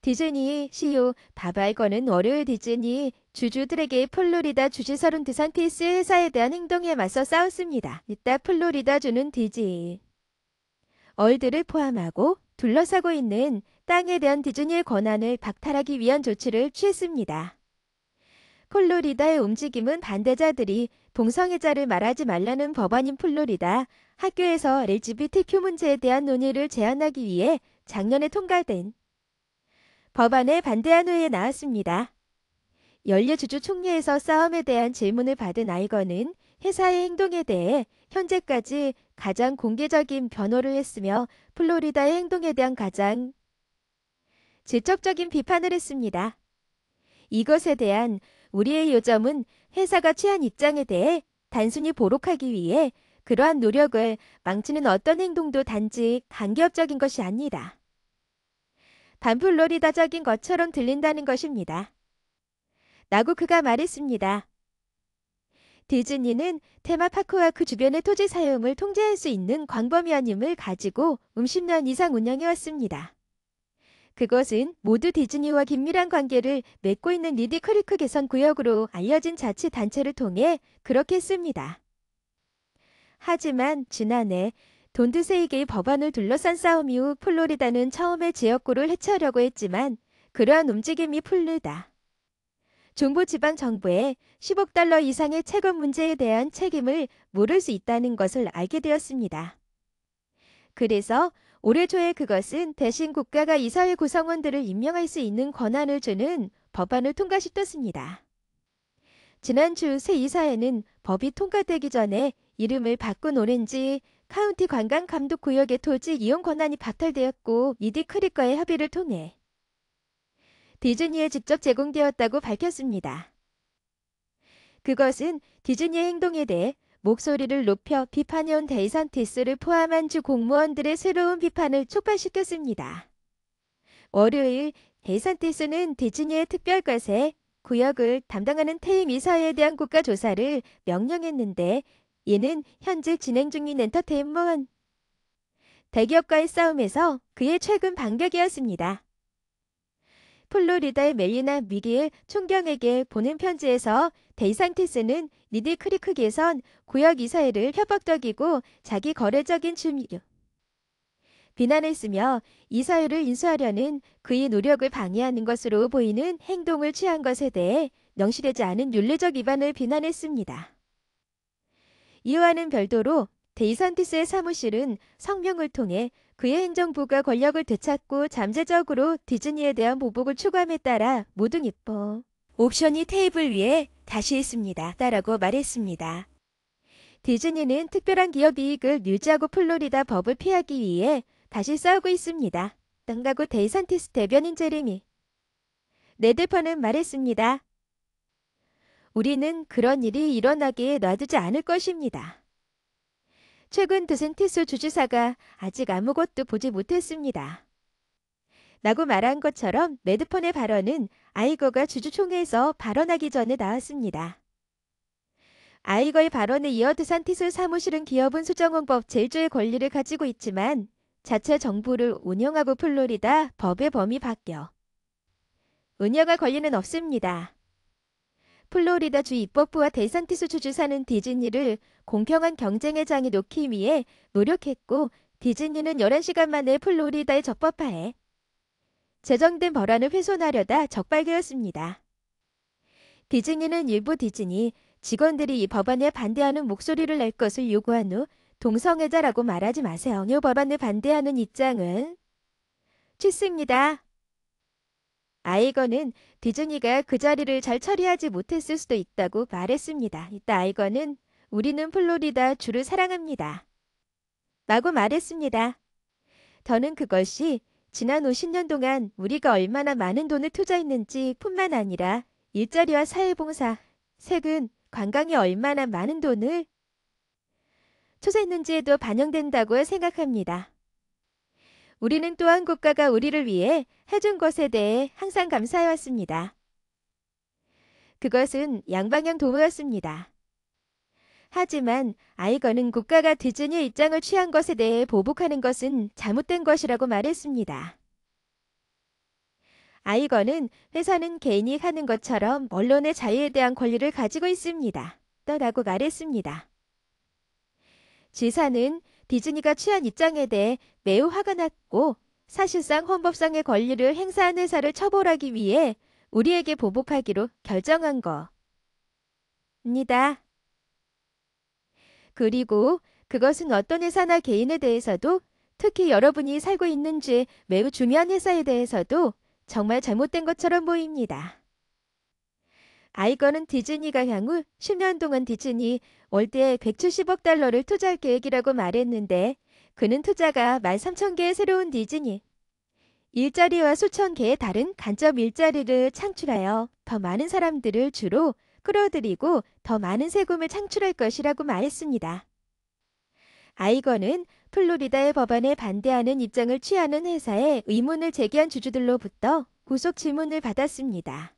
디즈니 CEO 밥 알건은 월요일 디즈니 주주들에게 플로리다 주지사론 드산티스 회사에 대한 행동에 맞서 싸웠습니다. 이따 플로리다주는 디즈니 월드를 포함하고 둘러싸고 있는 땅에 대한 디즈니의 권한을 박탈하기 위한 조치를 취했습니다. 플로리다의 움직임은 반대자들이 동성애자를 말하지 말라는 법안인 플로리다 학교에서 LGBTQ 문제에 대한 논의를 제한하기 위해 작년에 통과된 법안에 반대한 후에 나왔습니다. 연례주주 총회에서 싸움에 대한 질문을 받은 아이건은 회사의 행동에 대해 현재까지 가장 공개적인 변호를 했으며 플로리다의 행동에 대한 가장 직접적인 비판을 했습니다. 이것에 대한 우리의 요점은 회사가 취한 입장에 대해 단순히 보록하기 위해 그러한 노력을 망치는 어떤 행동도 단지 간접적인 것이 아니다. 반플로리다적인 것처럼 들린다는 것입니다. 라고 그가 말했습니다. 디즈니는 테마파크와 그 주변의 토지 사용을 통제할 수 있는 광범위한 힘을 가지고 10년 이상 운영해왔습니다. 그것은 모두 디즈니와 긴밀한 관계를 맺고 있는 리디 크리크 개선 구역으로 알려진 자치단체를 통해 그렇게 했습니다. 하지만 지난해 돈드세이게의 법안을 둘러싼 싸움 이후 플로리다는 처음에 지역구를 해체하려고 했지만 그러한 움직임이 풀리다. 중부지방정부에 10억 달러 이상의 채권 문제에 대한 책임을 물을 수 있다는 것을 알게 되었습니다. 그래서 올해 초에 그것은 대신 국가가 이사회 구성원들을 임명할 수 있는 권한을 주는 법안을 통과시켰습니다. 지난주 새 이사회는 법이 통과되기 전에 이름을 바꾼 오렌지 카운티 관광감독구역의 토지 이용 권한이 박탈되었고 리디 크리커의 합의를 통해 디즈니에 직접 제공되었다고 밝혔습니다. 그것은 디즈니의 행동에 대해 목소리를 높여 비판해온 데이산티스를 포함한 주 공무원들의 새로운 비판을 촉발시켰습니다. 월요일 데이산티스는 디즈니의 특별과세 구역을 담당하는 퇴임 이사회에 대한 국가조사를 명령했는데 이는 현재 진행 중인 엔터테인먼트 대기업과의 싸움에서 그의 최근 반격이었습니다. 플로리다의 멜리나 미길 총경에게 보낸 편지에서 데이산티스는 리디 크리크 개선 구역 이사회를 협박적이고 자기 거래적인 취미로 비난했으며 이사회를 인수하려는 그의 노력을 방해하는 것으로 보이는 행동을 취한 것에 대해 명시되지 않은 윤리적 위반을 비난했습니다. 이와는 별도로 데이산티스의 사무실은 성명을 통해 그의 행정부가 권력을 되찾고 잠재적으로 디즈니에 대한 보복을 추구함에 따라 모든 입법 옵션이 테이블 위에 다시 있습니다. 라고 말했습니다. 디즈니는 특별한 기업 이익을 유지하고 플로리다 법을 피하기 위해 다시 싸우고 있습니다. 땅가구 데이산티스 대변인 제레미 레드퍼는 말했습니다. 우리는 그런 일이 일어나게 놔두지 않을 것입니다. 최근 드센티스 주지사가 아직 아무것도 보지 못했습니다. 라고 말한 것처럼 레드펀의 발언은 아이거가 주주총회에서 발언하기 전에 나왔습니다. 아이거의 발언에 이어 드산티스 사무실은 기업은 수정헌법 제1조의 권리를 가지고 있지만 자체 정부를 운영하고 플로리다 법의 범위 바뀌어 운영할 권리는 없습니다. 플로리다 주 입법부와 데산티스 주지사는 디즈니를 공평한 경쟁의 장에 놓기 위해 노력했고 디즈니는 11시간 만에 플로리다의 적법화에 제정된 법안을 훼손하려다 적발되었습니다. 디즈니는 일부 디즈니 직원들이 이 법안에 반대하는 목소리를 낼 것을 요구한 후 동성애자라고 말하지 마세요. 이 법안을 반대하는 입장은 취습니다. 아이건은 디즈니가 그 자리를 잘 처리하지 못했을 수도 있다고 말했습니다. 이따 아이건은 우리는 플로리다 주를 사랑합니다. 라고 말했습니다. 더는 그것이 지난 50년 동안 우리가 얼마나 많은 돈을 투자했는지 뿐만 아니라 일자리와 사회봉사, 세금, 관광에 얼마나 많은 돈을 투자했는지에도 반영된다고 생각합니다. 우리는 또한 국가가 우리를 위해 해준 것에 대해 항상 감사해왔습니다. 그것은 양방향 도모였습니다. 하지만 아이건은 국가가 디즈니의 입장을 취한 것에 대해 보복하는 것은 잘못된 것이라고 말했습니다. 아이건은 회사는 개인이 하는 것처럼 언론의 자유에 대한 권리를 가지고 있습니다. 라고 말했습니다. 지사는 디즈니가 취한 입장에 대해 매우 화가 났고 사실상 헌법상의 권리를 행사한 회사를 처벌하기 위해 우리에게 보복하기로 결정한 겁니다. 그리고 그것은 어떤 회사나 개인에 대해서도 특히 여러분이 살고 있는지 매우 중요한 회사에 대해서도 정말 잘못된 것처럼 보입니다. 아이건은 디즈니가 향후 10년 동안 디즈니 월드에 170억 달러를 투자할 계획이라고 말했는데 그는 투자가 13,000개의 새로운 디즈니 일자리와 수천 개의 다른 간접 일자리를 창출하여 더 많은 사람들을 주로 끌어들이고 더 많은 세금을 창출할 것이라고 말했습니다. 아이건은 플로리다의 법안에 반대하는 입장을 취하는 회사에 의문을 제기한 주주들로부터 구속 질문을 받았습니다.